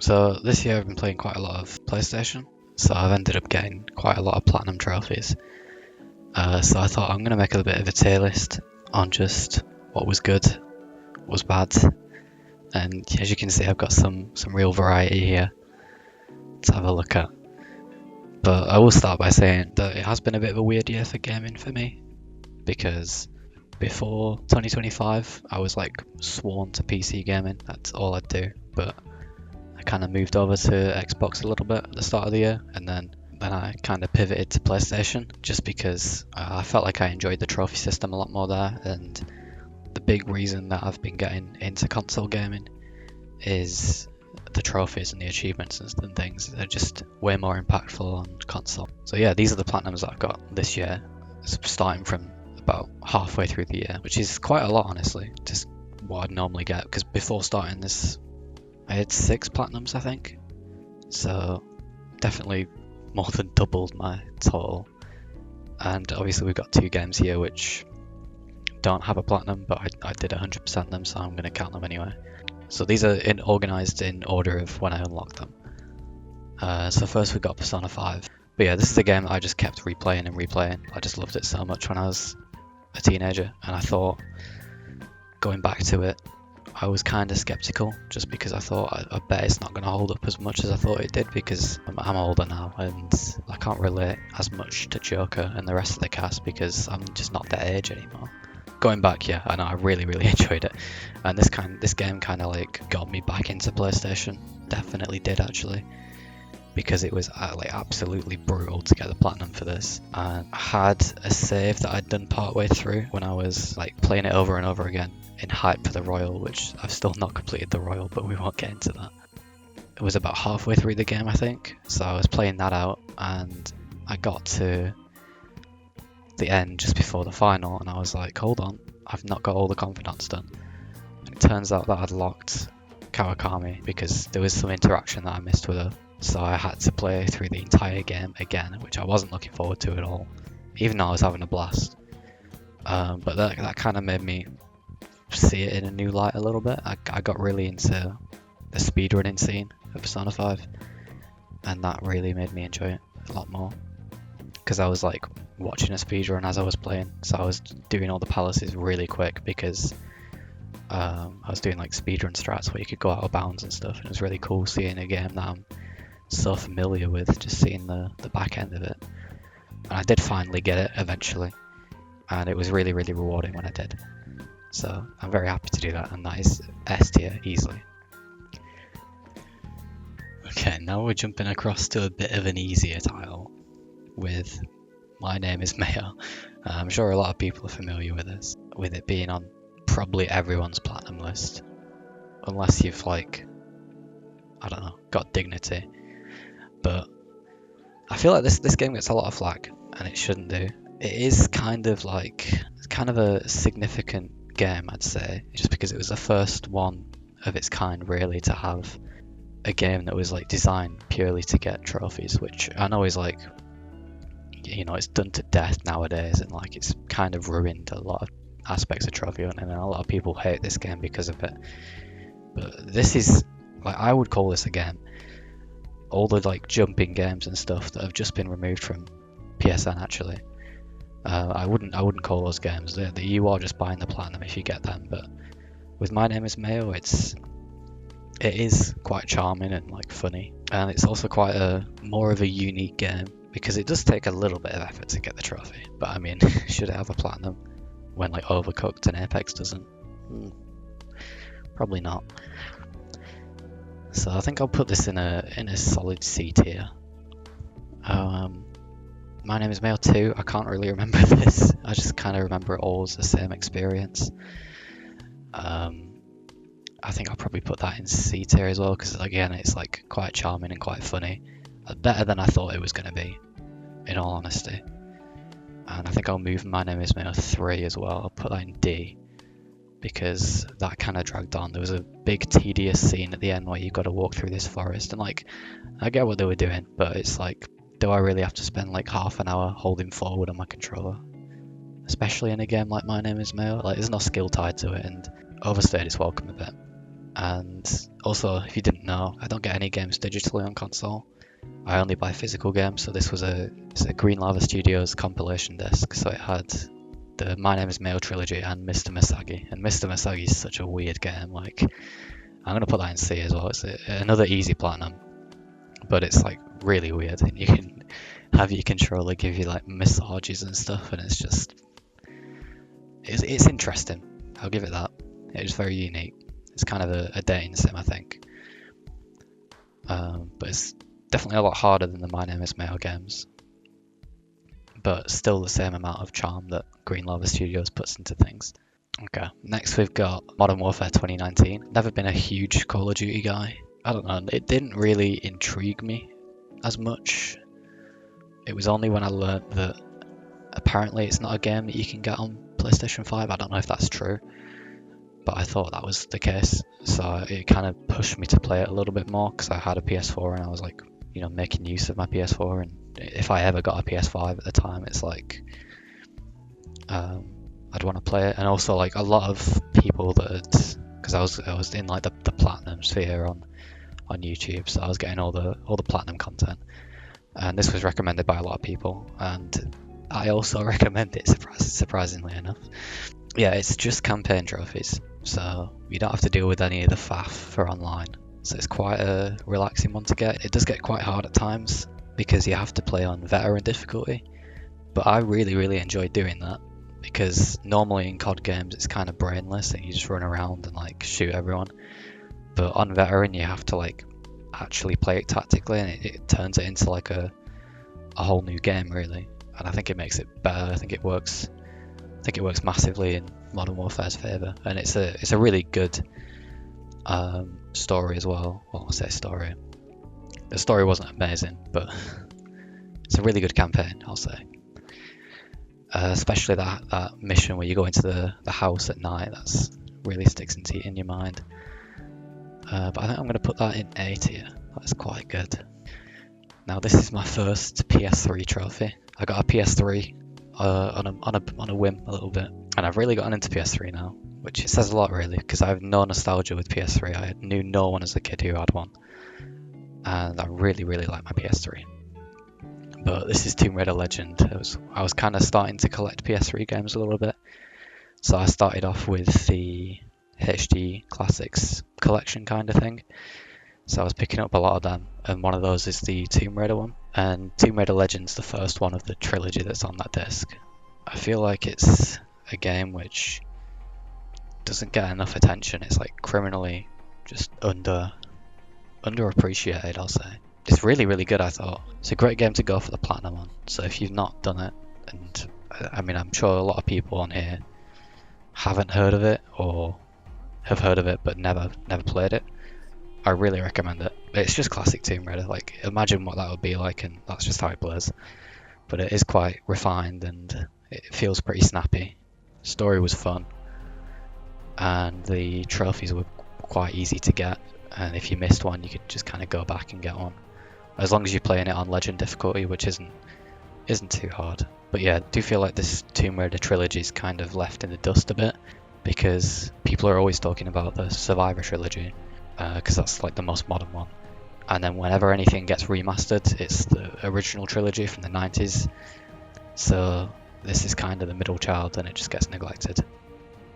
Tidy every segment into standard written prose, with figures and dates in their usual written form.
So this year I've been playing quite a lot of PlayStation, so I've ended up getting quite a lot of platinum trophies. So I thought I'm going to make a bit of a tier list on just what was good, what was bad, and as you can see I've got some real variety here to have a look at. But I will start by saying that it has been a bit of a weird year for gaming for me, because before 2025 I was like sworn to PC gaming, that's all I'd do, but I kind of moved over to Xbox a little bit at the start of the year, and then I kind of pivoted to PlayStation just because I felt like I enjoyed the trophy system a lot more there. And the big reason that I've been getting into console gaming is the trophies and the achievements and things. They're just way more impactful on console. So yeah, these are the platinums that I've got this year, starting from about halfway through the year, which is quite a lot, honestly, just what I'd normally get, because before starting this I had 6 platinums, I think, so definitely more than doubled my total. And obviously we've got 2 games here which don't have a platinum, but I did 100% them, so I'm going to count them anyway. So these are organised in order of when I unlocked them. So first we got Persona 5. But yeah, this is a game that I just kept replaying and replaying. I just loved it so much when I was a teenager, and I thought, going back to it, I was kind of skeptical, just because I thought I bet it's not going to hold up as much as I thought it did, because I'm older now and I can't relate as much to Joker and the rest of the cast because I'm just not that age anymore. Going back, yeah, I know I really enjoyed it, and this game kind of like got me back into PlayStation. Definitely did, actually, because it was like absolutely brutal to get the platinum for this. And I had a save that I'd done partway through when I was like playing it over and over again in hype for the Royal, which I've still not completed the Royal, but we won't get into that. It was about halfway through the game, I think, so I was playing that out and I got to the end just before the final and I was like, hold on, I've not got all the confidants done. And it turns out that I'd locked Kawakami because there was some interaction that I missed with her, so I had to play through the entire game again, which I wasn't looking forward to at all, even though I was having a blast. But that kind of made me see it in a new light a little bit. I got really into the speedrunning scene of Persona 5, and that really made me enjoy it a lot more, because I was like watching a speedrun as I was playing, so I was doing all the palaces really quick because I was doing like speedrun strats where you could go out of bounds and stuff, and it was really cool seeing a game that I'm so familiar with, just seeing the back end of it. And I did finally get it eventually, and it was really rewarding when I did. So I'm very happy to do that, and that is S tier easily. Okay, now we're jumping across to a bit of an easier title with My Name is Mayo. I'm sure a lot of people are familiar with this, with it being on probably everyone's platinum list, unless you've like, I don't know, got dignity. But I feel like this game gets a lot of flack, and it shouldn't do. It is kind of a significant game, I'd say, just because it was the first one of its kind really to have a game that was like designed purely to get trophies, which I know is like, you know, it's done to death nowadays, and like it's kind of ruined a lot of aspects of trophy hunting, and a lot of people hate this game because of it. But this is like, I would call this a game. All the like jumping games and stuff that have just been removed from PSN, actually, I wouldn't call those games. You are just buying the platinum if you get them. But with My Name is Mayo, it is quite charming and like funny, and it's also quite more of a unique game, because it does take a little bit of effort to get the trophy. But I mean, should it have a platinum when like Overcooked and Apex doesn't? Probably not. So I think I'll put this in a solid C tier. My Name is Mayo 2, I can't really remember this. I just kind of remember it all as the same experience. I think I'll probably put that in C tier as well, because again, it's like quite charming and quite funny. Better than I thought it was going to be, in all honesty. And I think I'll move My Name is Mayo 3 as well. I'll put that in D, because that kind of dragged on. There was a big tedious scene at the end where you got to walk through this forest, and like, I get what they were doing, but it's like, do I really have to spend like half an hour holding forward on my controller? Especially in a game like My Name is Mayo, like there's no skill tied to it, and overstayed its welcome a bit. And also, if you didn't know, I don't get any games digitally on console. I only buy physical games, so this was it's a Green Lava Studios compilation disc, so it had the My Name is Mail trilogy and Mr. Misagi. And Mr. Misagi is such a weird game. Like, I'm gonna put that in C as well. It's another easy platinum, but it's like really weird. And you can have your controller give you like massages and stuff, and it's just it's interesting. I'll give it that. It's very unique. It's kind of a dating sim, I think. But it's definitely a lot harder than the My Name is Mail games. But still the same amount of charm that Green Lava Studios puts into things. Okay, next we've got Modern Warfare 2019. Never been a huge Call of Duty guy. I don't know, it didn't really intrigue me as much. It was only when I learned that apparently it's not a game that you can get on PlayStation 5. I don't know if that's true, but I thought that was the case. So it kind of pushed me to play it a little bit more because I had a PS4 and I was like, you know, making use of my PS4. And if I ever got a PS5 at the time, it's like I'd want to play it. And also like a lot of people that because I was in like the platinum sphere on YouTube, so I was getting all the platinum content. And this was recommended by a lot of people, and I also recommend it surprisingly enough. Yeah, it's just campaign trophies, so you don't have to deal with any of the faff for online. So it's quite a relaxing one to get. It does get quite hard at times because you have to play on veteran difficulty, but I really enjoy doing that because normally in COD games it's kind of brainless and you just run around and like shoot everyone. But on veteran you have to like actually play it tactically, and it turns it into like a whole new game really. And I think it makes it better. I think it works massively in Modern Warfare's favour, and it's a really good story as well. Well, I say story. The story wasn't amazing, but it's a really good campaign, I'll say. Especially that mission where you go into the house at night. That's really sticks in your mind. But I think I'm going to put that in A tier. That's quite good. Now this is my first PS3 trophy. I got a PS3 on a whim a little bit, and I've really gotten into PS3 now, which it says a lot really, because I have no nostalgia with PS3. I knew no one as a kid who had one, and I really like my PS3. But this is Tomb Raider Legend. I was kind of starting to collect PS3 games a little bit, so I started off with the HD Classics collection kind of thing. So I was picking up a lot of them, and one of those is the Tomb Raider one. And Tomb Raider Legend's the first one of the trilogy that's on that disc. I feel like it's a game which doesn't get enough attention. It's like criminally just underappreciated, I'll say. It's really good, I thought. It's a great game to go for the platinum on. So if you've not done it, and I mean I'm sure a lot of people on here haven't heard of it or have heard of it but never played it, I really recommend it. It's just classic Tomb Raider. Like, imagine what that would be like, and that's just how it plays. But it is quite refined and it feels pretty snappy. Story was fun, and the trophies were quite easy to get. And if you missed one, you could just kind of go back and get one, as long as you're playing it on Legend difficulty, which isn't too hard. But yeah, I do feel like this Tomb Raider trilogy is kind of left in the dust a bit, because people are always talking about the Survivor trilogy, because that's like the most modern one. And then whenever anything gets remastered, it's the original trilogy from the 90s. So this is kind of the middle child and it just gets neglected.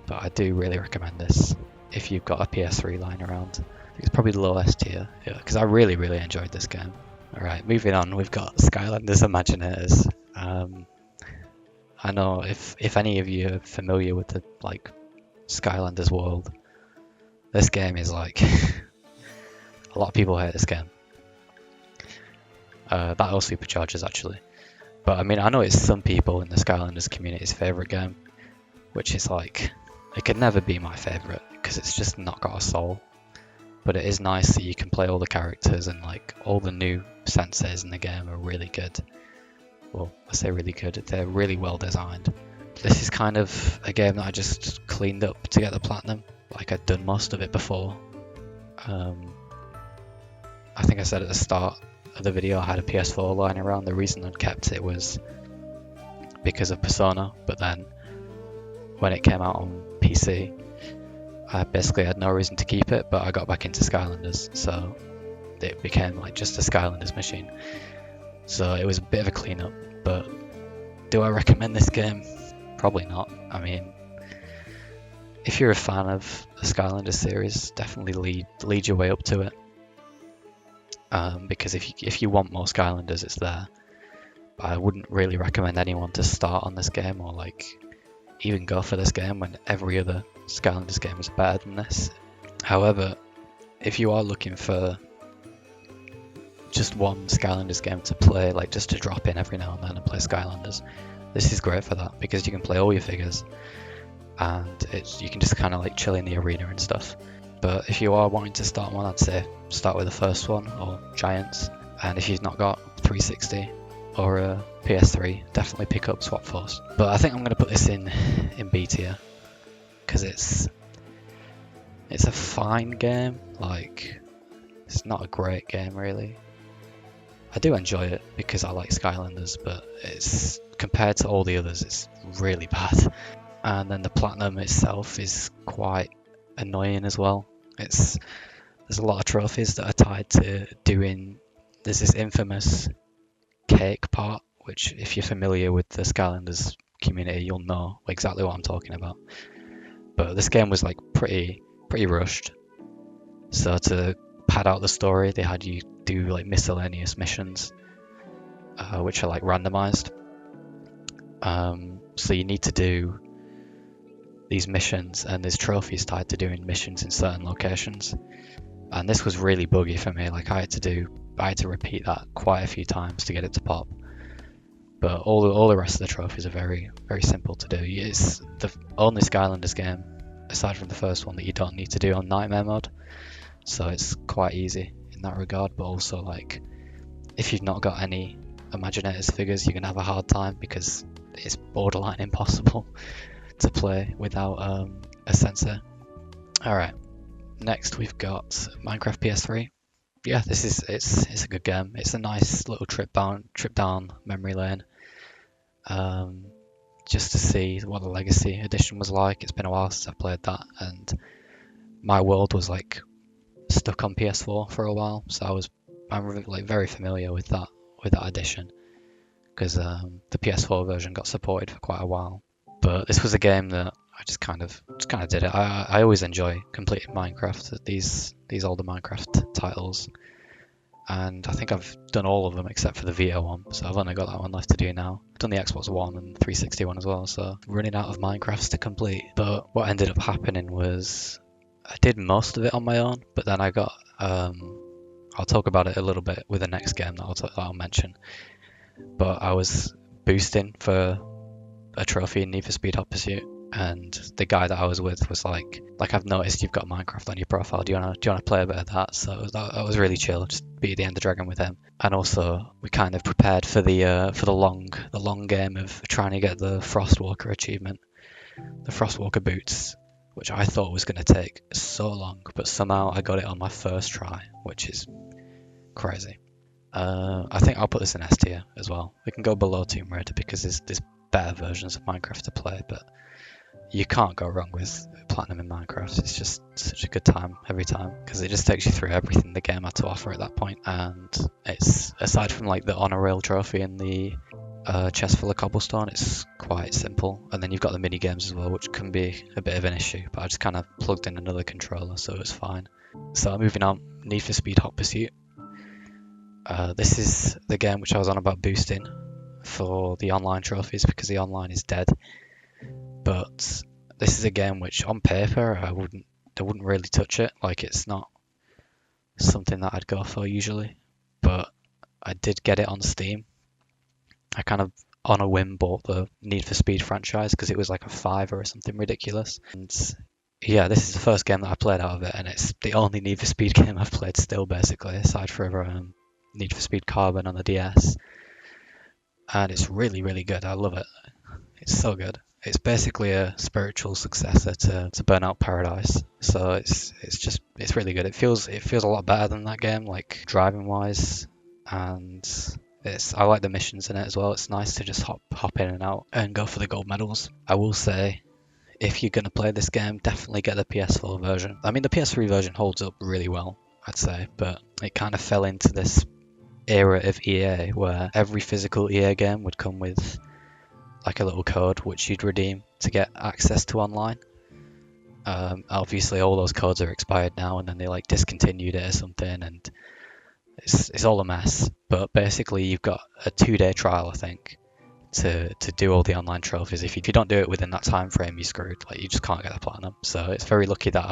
But I do really recommend this if you've got a PS3 lying around. I think it's probably the lowest tier, because I really enjoyed this game. Alright, moving on, we've got Skylanders Imaginators. I know if any of you are familiar with the like Skylanders world, this game is like a lot of people hate this game. Battle Superchargers actually. But I mean, I know it's some people in the Skylanders community's favourite game, which is like, it could never be my favourite because it's just not got a soul. But it is nice that you can play all the characters, and like all the new senses in the game are really good. Well, I say really good, they're really well designed. This is kind of a game that I just cleaned up to get the platinum. Like, I'd done most of it before. I think I said at the start of the video I had a PS4 lying around. The reason I'd kept it was because of Persona, but then when it came out on PC, I basically had no reason to keep it, but I got back into Skylanders, so it became like just a Skylanders machine. So it was a bit of a cleanup, but do I recommend this game? Probably not. I mean, if you're a fan of the Skylanders series, definitely lead your way up to it. Because if you want more Skylanders, it's there. But I wouldn't really recommend anyone to start on this game or like even go for this game when every other Skylanders game is better than this. However, if you are looking for just one Skylanders game to play, like just to drop in every now and then and play Skylanders, this is great for that because you can play all your figures and you can just kind of like chill in the arena and stuff. But if you are wanting to start one, I'd say start with the first one or Giants, and if you've not got 360 or a PS3, definitely pick up Swap Force. But I think I'm going to put this in B tier because it's a fine game. Like, it's not a great game really. I do enjoy it because I like Skylanders, but it's compared to all the others, it's really bad. And then the platinum itself is quite annoying as well. There's a lot of trophies that are tied to doing. There's this infamous cake part, which if you're familiar with the Skylanders community, you'll know exactly what I'm talking about. But this game was like pretty rushed. So to pad out the story, they had you do like miscellaneous missions, which are like randomized. So you need to do these missions, and there's trophies tied to doing missions in certain locations. And this was really buggy for me. Like I had to repeat that quite a few times to get it to pop. But all the rest of the trophies are very simple to do. It's the only Skylanders game, aside from the first one, that you don't need to do on Nightmare mode. So it's quite easy in that regard. But also, like, if you've not got any Imaginators figures, you're gonna have a hard time because it's borderline impossible to play without a sensor. Alright, next we've got Minecraft PS3. Yeah, it's a good game. It's a nice little trip down memory lane. Just to see what the Legacy Edition was like. It's been a while since I played that, and my world was like stuck on PS4 for a while, so I'm like very familiar with that edition because the PS4 version got supported for quite a while. But this was a game that I just kind of did it. I always enjoy completing Minecraft, these older Minecraft titles, and I think I've done all of them except for the Vita one, so I've only got that one left to do now. I've done the Xbox One and 360 one as well, so running out of Minecrafts to complete. But what ended up happening was I did most of it on my own, but then I got I'll talk about it a little bit with the next game that I'll mention. But I was boosting for a trophy in Need for Speed Hot Pursuit, and the guy that I was with was like I've noticed you've got Minecraft on your profile. Do you wanna play a bit of that? So that was really chill. Just beat the Ender Dragon with him, and also we kind of prepared for the long game of trying to get the Frostwalker achievement, the Frostwalker boots, which I thought was going to take so long, but somehow I got it on my first try, which is crazy. I think I'll put this in S tier as well. We can go below Tomb Raider because there's better versions of Minecraft to play, but you can't go wrong with Platinum in Minecraft. It's just such a good time every time because it just takes you through everything the game had to offer at that point. And it's, aside from like the honor rail trophy and the chest full of cobblestone, it's quite simple. And then you've got the mini games as well, which can be a bit of an issue, but I just kind of plugged in another controller, so it's fine. So moving on, Need for Speed Hot Pursuit. This is the game which I was on about boosting for the online trophies because the online is dead. But this is a game which on paper I wouldn't really touch it. Like, it's not something that I'd go for usually, but I did get it on Steam. I kind of on a whim bought the Need for Speed franchise because it was like a $5 or something ridiculous. And yeah, this is the first game that I played out of it, and it's the only Need for Speed game I've played still, basically, aside from Need for Speed Carbon on the DS. And it's really, really good. I love it. It's so good. It's basically a spiritual successor to Burnout Paradise. So it's really good. It feels a lot better than that game, like driving wise, and I like the missions in it as well. It's nice to just hop in and out and go for the gold medals. I will say, if you're going to play this game, definitely get the PS4 version. I mean, the PS3 version holds up really well, I'd say, but it kind of fell into this era of EA where every physical EA game would come with like a little code which you'd redeem to get access to online. Obviously, all those codes are expired now, and then they like discontinued it or something, and it's all a mess. But basically, you've got a 2-day trial, I think, to do all the online trophies. If you don't do it within that time frame, you're screwed. Like you just can't get the platinum. So it's very lucky that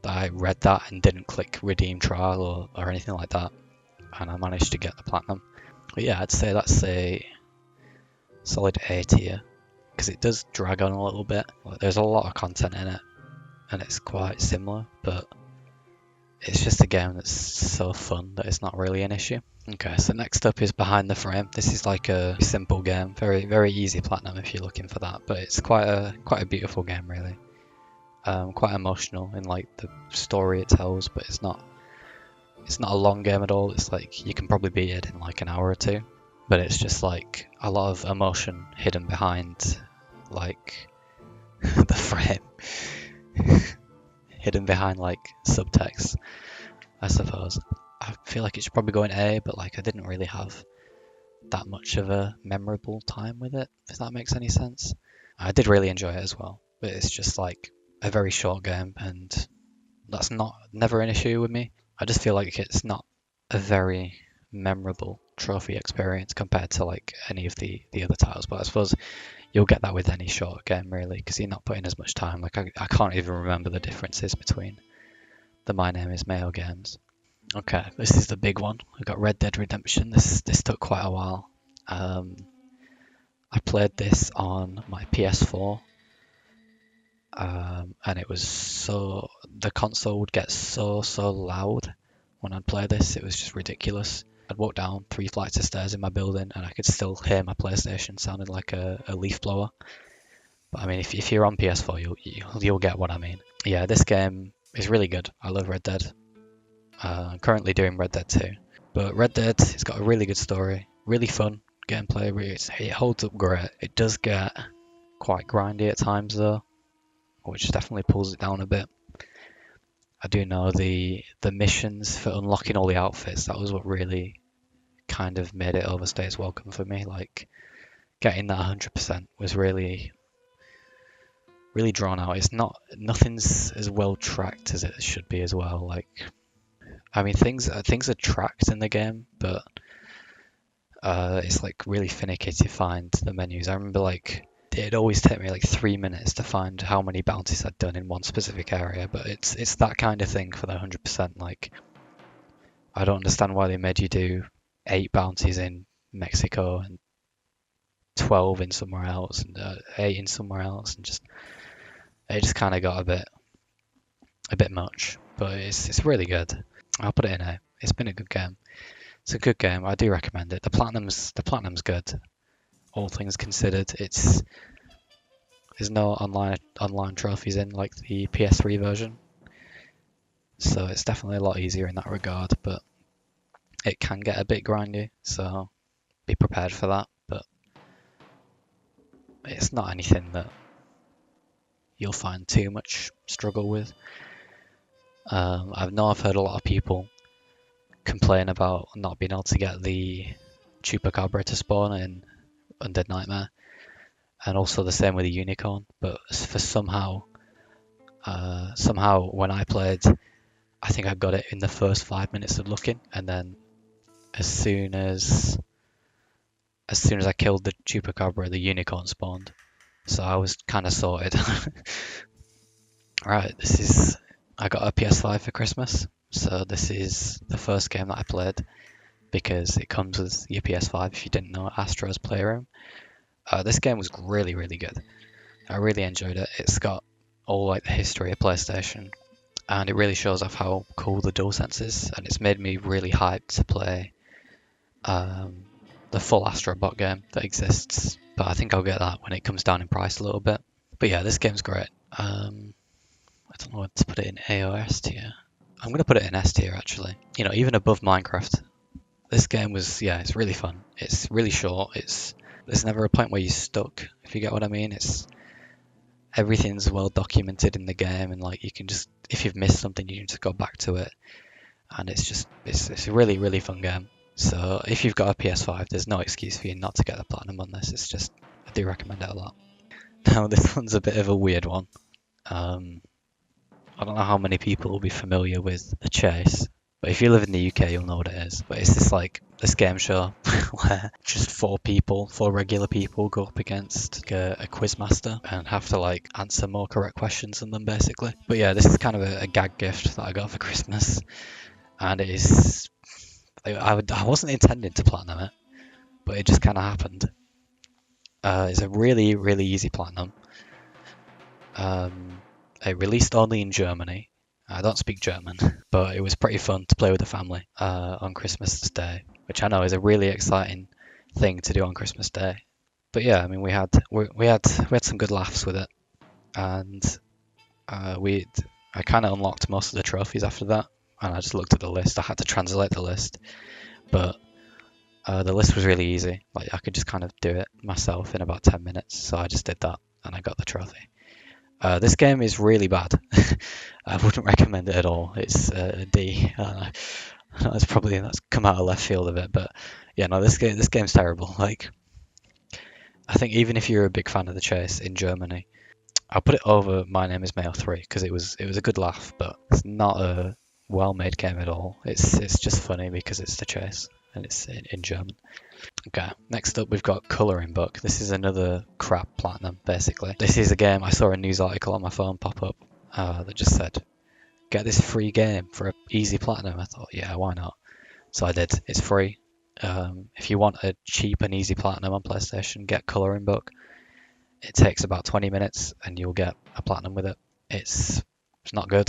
I read that and didn't click redeem trial or anything like that, and I managed to get the platinum. But yeah, I'd say that's a solid A tier because it does drag on a little bit. There's a lot of content in it, and it's quite similar, but it's just a game that's so fun that it's not really an issue. Okay, so next up is Behind the Frame. This is like a simple game, very easy platinum if you're looking for that, but it's quite a beautiful game really. Quite emotional in like the story it tells, but it's not a long game at all. It's like you can probably beat it in like an hour or two, but it's just like a lot of emotion hidden behind like the frame. Hidden behind like subtext, I suppose. I feel like it should probably go in A, but like I didn't really have that much of a memorable time with it, if that makes any sense. I did really enjoy it as well, but it's just like a very short game, and that's never an issue with me. I just feel like it's not a very memorable trophy experience compared to like any of the other titles, but I suppose you'll get that with any short game really, because you're not putting as much time. Like I can't even remember the differences between the My Name Is Mayo games. Okay, this is the big one. We got Red Dead Redemption. This took quite a while. I played this on my PS4, and it was the console would get so loud when I'd play this. It was just ridiculous. I'd walk down 3 flights of stairs in my building and I could still hear my PlayStation sounding like a leaf blower. But I mean, if you're on PS4, you'll get what I mean. Yeah, this game is really good. I love Red Dead. I'm currently doing Red Dead 2. But Red Dead, it's got a really good story, really fun gameplay. It holds up great. It does get quite grindy at times though, which definitely pulls it down a bit. I do know the missions for unlocking all the outfits, that was what really kind of made it overstay its welcome for me. Like getting that 100% was really drawn out. Nothing's as well tracked as it should be as well. Like I mean things are tracked in the game, but it's like really finicky to find the menus. I remember like it'd always take me like 3 minutes to find how many bounties I'd done in one specific area, but it's that kind of thing for the 100%. Like I don't understand why they made you do 8 bounties in Mexico and 12 in somewhere else and 8 in somewhere else, and it just kind of got a bit much. But it's really good. I'll put it in A. It's been a good game. It's a good game. I do recommend it. The platinum's good. All things considered, there's no online trophies in like the PS3 version, so it's definitely a lot easier in that regard. But it can get a bit grindy, so be prepared for that. But it's not anything that you'll find too much struggle with. I've heard a lot of people complain about not being able to get the Chupacabra to spawn in Undead Nightmare, and also the same with the Unicorn. But for somehow when I played, I think I got it in the first 5 minutes of looking, and then as soon as I killed the Chupacabra, the Unicorn spawned. So I was kind of sorted. Right, I got a PS5 for Christmas, so this is the first game that I played, because it comes with your PS5 if you didn't know, Astro's Playroom. This game was really good. I really enjoyed it. It's got all like the history of PlayStation, and it really shows off how cool the DualSense is, and it's made me really hyped to play the full Astro Bot game that exists. But I think I'll get that when it comes down in price a little bit. But yeah, this game's great. I don't know what to put it in, A or S tier. I'm going to put it in S tier actually. You know, even above Minecraft. This game it's really fun. It's really short. There's never a point where you're stuck, if you get what I mean. everything's well documented in the game, and like you can just, if you've missed something, you can just go back to it, and it's a really really fun game. So if you've got a PS5, there's no excuse for you not to get the platinum on this. It's just, I do recommend it a lot. Now this one's a bit of a weird one. I don't know how many people will be familiar with The Chase, but if you live in the UK, you'll know what it is. But it's this game show where just four regular people go up against a quiz master and have to like answer more correct questions than them, basically. But yeah, this is kind of a gag gift that I got for Christmas, and it is. I wasn't intending to platinum it, but it just kind of happened. It's a really really easy platinum. It released only in Germany. I don't speak German, but it was pretty fun to play with the family on Christmas Day, which I know is a really exciting thing to do on Christmas Day. But yeah, I mean, we had some good laughs with it, and I kind of unlocked most of the trophies after that, and I just looked at the list. I had to translate the list, but the list was really easy. Like I could just kind of do it myself in about 10 minutes, so I just did that, and I got the trophy. This game is really bad. I wouldn't recommend it at all. It's a D. That's come out of left field a bit, but yeah, no, this game's terrible. Like, I think even if you're a big fan of The Chase in Germany, I'll put it over My Name Is Mayo 3 because it was a good laugh, but it's not a well-made game at all. It's just funny because it's The Chase and it's in German. Okay, next up we've got Colouring Book. This is another crap platinum, basically. This is a game, I saw a news article on my phone pop up that just said, get this free game for an easy platinum. I thought, yeah, why not? So I did. It's free. If you want a cheap and easy platinum on PlayStation, get Colouring Book. It takes about 20 minutes and you'll get a platinum with it. It's not good.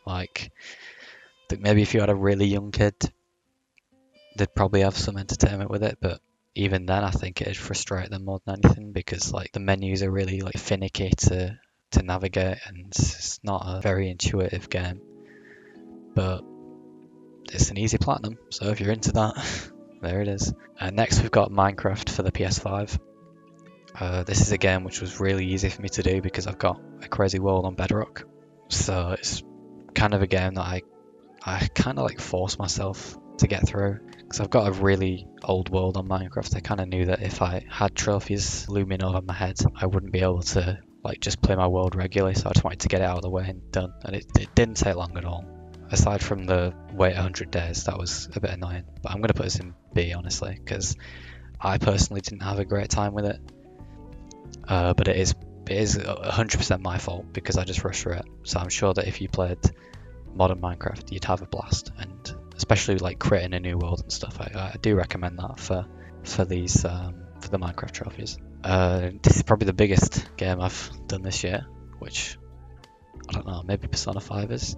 Like, I think maybe if you had a really young kid, they'd probably have some entertainment with it, but even then I think it'd frustrate them more than anything because like the menus are really like finicky to navigate, and it's not a very intuitive game, but it's an easy platinum, so if you're into that, there it is. Next we've got Minecraft for the PS5. This is a game which was really easy for me to do because I've got a crazy world on Bedrock, so it's kind of a game that I kind of like force myself to get through because I've got a really old world on Minecraft. I kind of knew that if I had trophies looming over my head, I wouldn't be able to like just play my world regularly, so I just wanted to get it out of the way and done, and it didn't take long at all. Aside from the wait 100 days, that was a bit annoying, but I'm going to put this in B, honestly, because I personally didn't have a great time with it, but it is 100% my fault because I just rushed through it, so I'm sure that if you played modern Minecraft, you'd have a blast, and especially like creating a new world and stuff. I do recommend that for these for the Minecraft trophies. This is probably the biggest game I've done this year, which I don't know, maybe Persona 5 is,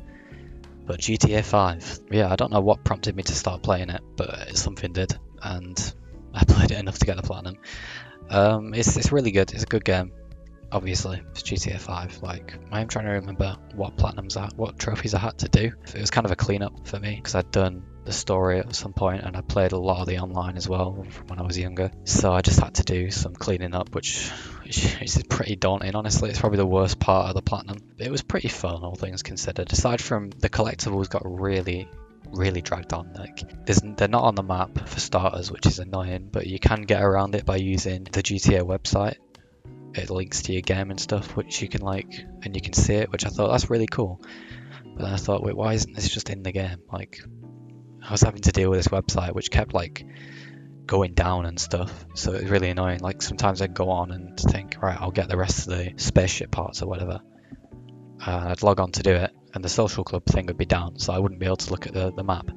but GTA 5. Yeah, I don't know what prompted me to start playing it, but something did, and I played it enough to get the platinum. It's really good. It's a good game. Obviously, it's GTA 5. Like, I'm trying to remember what trophies I had to do. It was kind of a cleanup for me because I'd done the story at some point and I played a lot of the online as well from when I was younger. So I just had to do some cleaning up, which is pretty daunting, honestly. It's probably the worst part of the platinum. It was pretty fun, all things considered. Aside from the collectibles got really dragged on. Like, they're not on the map for starters, which is annoying, but you can get around it by using the GTA website. It links to your game and stuff, which you can like, and you can see it, which I thought that's really cool. But then I thought, wait, why isn't this just in the game? Like, I was having to deal with this website which kept like going down and stuff, so it was really annoying. Like, sometimes I'd go on and think, right, I'll get the rest of the spaceship parts or whatever, and I'd log on to do it, and the social club thing would be down, so I wouldn't be able to look at the map.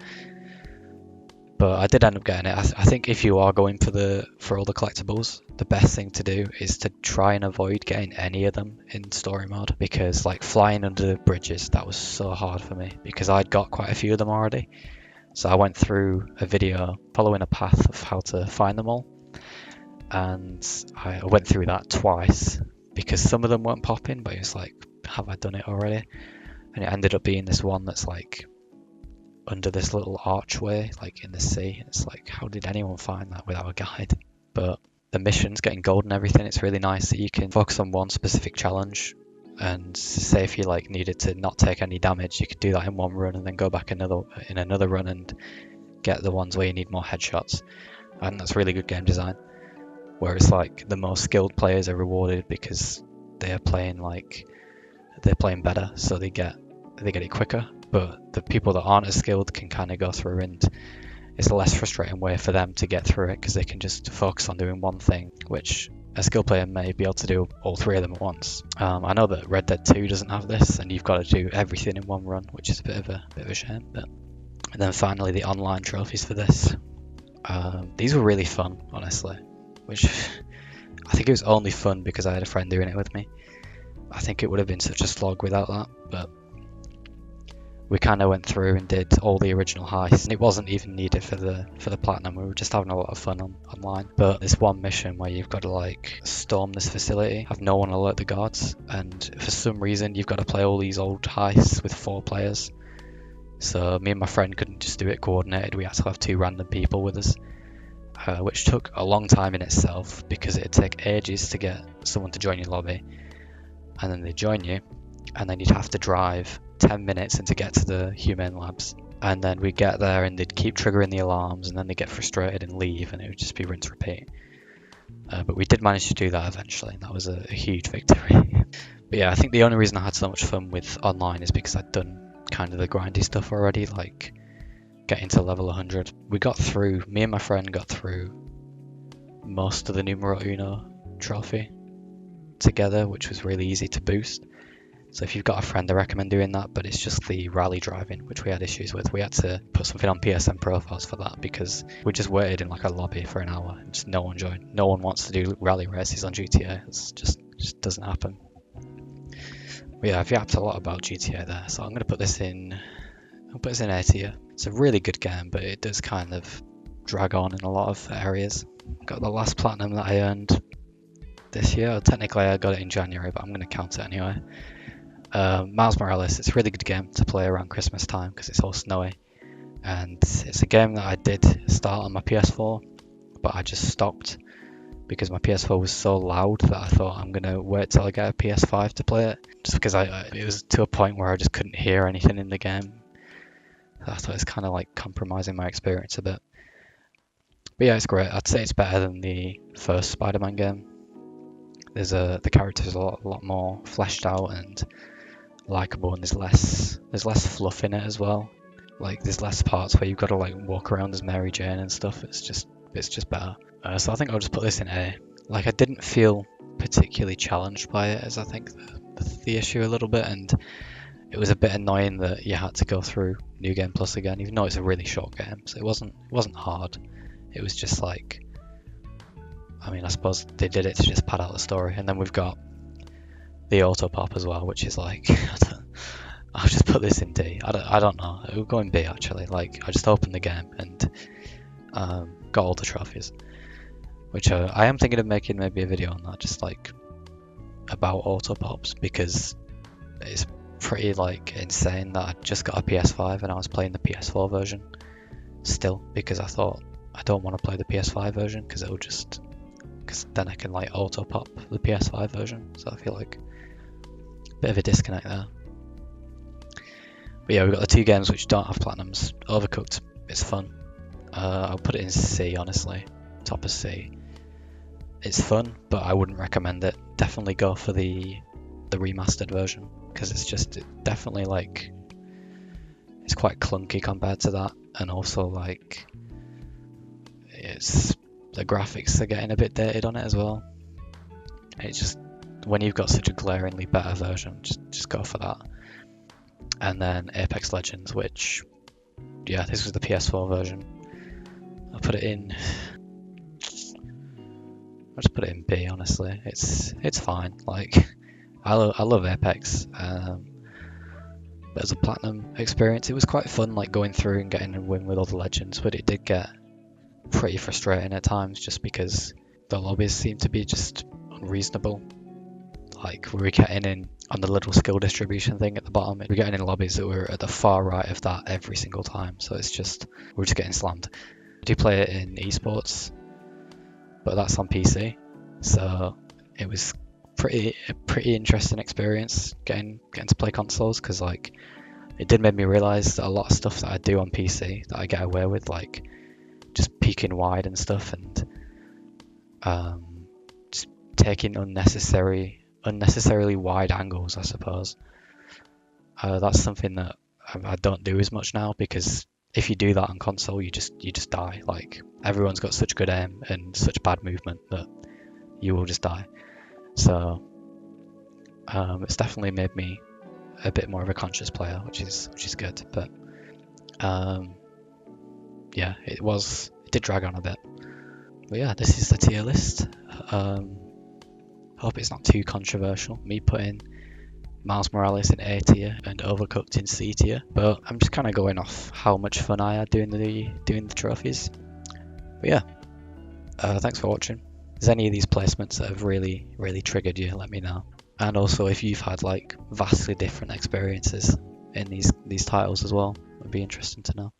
But I did end up getting it. I think if you are going for all the collectibles, the best thing to do is to try and avoid getting any of them in story mode, because like flying under bridges, that was so hard for me because I'd got quite a few of them already. So I went through a video following a path of how to find them all, and I went through that twice because some of them weren't popping, but it was like, have I done it already? And it ended up being this one that's like under this little archway, like in the sea. It's like, how did anyone find that without a guide? But the missions, getting gold and everything, it's really nice that you can focus on one specific challenge. And say if you like needed to not take any damage, you could do that in one run and then go back in another run and get the ones where you need more headshots. And that's really good game design, where it's like the most skilled players are rewarded because they're playing better, so they get it quicker. But the people that aren't as skilled can kind of go through, and it's a less frustrating way for them to get through it because they can just focus on doing one thing, which a skilled player may be able to do all three of them at once. I know that Red Dead 2 doesn't have this, and you've got to do everything in one run, which is a bit of a shame. But and then finally the online trophies for this. These were really fun, honestly. Which I think it was only fun because I had a friend doing it with me. I think it would have been such a slog without that, but we kind of went through and did all the original heists. It wasn't even needed for the platinum. We were just having a lot of fun online. But there's one mission where you've got to like storm this facility, have no one alert the guards, and for some reason you've got to play all these old heists with 4 players. So me and my friend couldn't just do it coordinated. We had to have 2 random people with us, which took a long time in itself because it'd take ages to get someone to join your lobby, and then they join you, and then you'd have to drive 10 minutes and to get to the humane labs, and then we'd get there and they'd keep triggering the alarms, and then they'd get frustrated and leave, and it would just be rinse repeat. But we did manage to do that eventually, and that was a huge victory. But yeah, I think the only reason I had so much fun with online is because I'd done kind of the grindy stuff already, like getting to level 100. Me and my friend got through most of the numero uno trophy together, which was really easy to boost. So if you've got a friend, I recommend doing that, but it's just the rally driving, which we had issues with. We had to put something on PSN profiles for that because we just waited in like a lobby for an hour and just no one joined. No one wants to do rally races on GTA. It's just doesn't happen. But yeah, I've yapped a lot about GTA there, so I'm going to put this in A tier. It's a really good game, but it does kind of drag on in a lot of areas. Got the last platinum that I earned this year. Technically I got it in January, but I'm going to count it anyway. Miles Morales, it's a really good game to play around Christmas time because it's all snowy, and it's a game that I did start on my PS4, but I just stopped because my PS4 was so loud that I thought I'm going to wait till I get a PS5 to play it, just because it was to a point where I just couldn't hear anything in the game. I thought it's kind of like compromising my experience a bit. But yeah, it's great. I'd say it's better than the first Spider-Man game. The characters are a lot more fleshed out and likable, and there's less fluff in it as well. Like there's less parts where you've got to like walk around as Mary Jane and stuff. It's just better. So I think I'll just put this in A. Like I didn't feel particularly challenged by it, as I think the issue a little bit, and it was a bit annoying that you had to go through New Game Plus again, even though it's a really short game. So it wasn't hard. It was just like, I mean, I suppose they did it to just pad out the story, and then we've got the auto pop as well, which is like, I'll just put this in D. I don't know. It will go in B actually. Like I just opened the game and got all the trophies, which I am thinking of making maybe a video on that, just like about auto pops, because it's pretty like insane that I just got a PS5 and I was playing the PS4 version still, because I thought I don't want to play the PS5 version because then I can like auto pop the PS5 version. So I feel like a bit of a disconnect there. But yeah, we've got the 2 games which don't have platinums. Overcooked, it's fun. I'll put it in C, honestly. Top of C. It's fun, but I wouldn't recommend it. Definitely go for the remastered version, because it's definitely like, it's quite clunky compared to that, and also like the graphics are getting a bit dated on it as well. It's just, when you've got such a glaringly better version, just go for that. And then Apex Legends, which, yeah, this was the PS4 version. I'll just put it in B, honestly. It's fine. Like, I love Apex, but as a platinum experience, it was quite fun, like going through and getting a win with all the legends. But it did get pretty frustrating at times, just because the lobbies seemed to be just unreasonable. Like we were getting in on the little skill distribution thing at the bottom. We were getting in lobbies that were at the far right of that every single time. So we're just getting slammed. I do play it in esports, but that's on PC. So it was a pretty interesting experience getting to play consoles, because like it did make me realize that a lot of stuff that I do on PC that I get away with, like just peeking wide and stuff, and just taking unnecessarily wide angles, I suppose. That's something that I don't do as much now, because if you do that on console, you just die. Like everyone's got such good aim and such bad movement that you will just die. So it's definitely made me a bit more of a conscious player, which is good. But yeah, it did drag on a bit. But yeah, this is the tier list. Hope it's not too controversial, me putting Miles Morales in A tier and Overcooked in C tier, but I'm just kind of going off how much fun I had doing the trophies. But yeah, thanks for watching. If there's any of these placements that have really triggered you, let me know. And also if you've had like vastly different experiences in these titles as well, it would be interesting to know.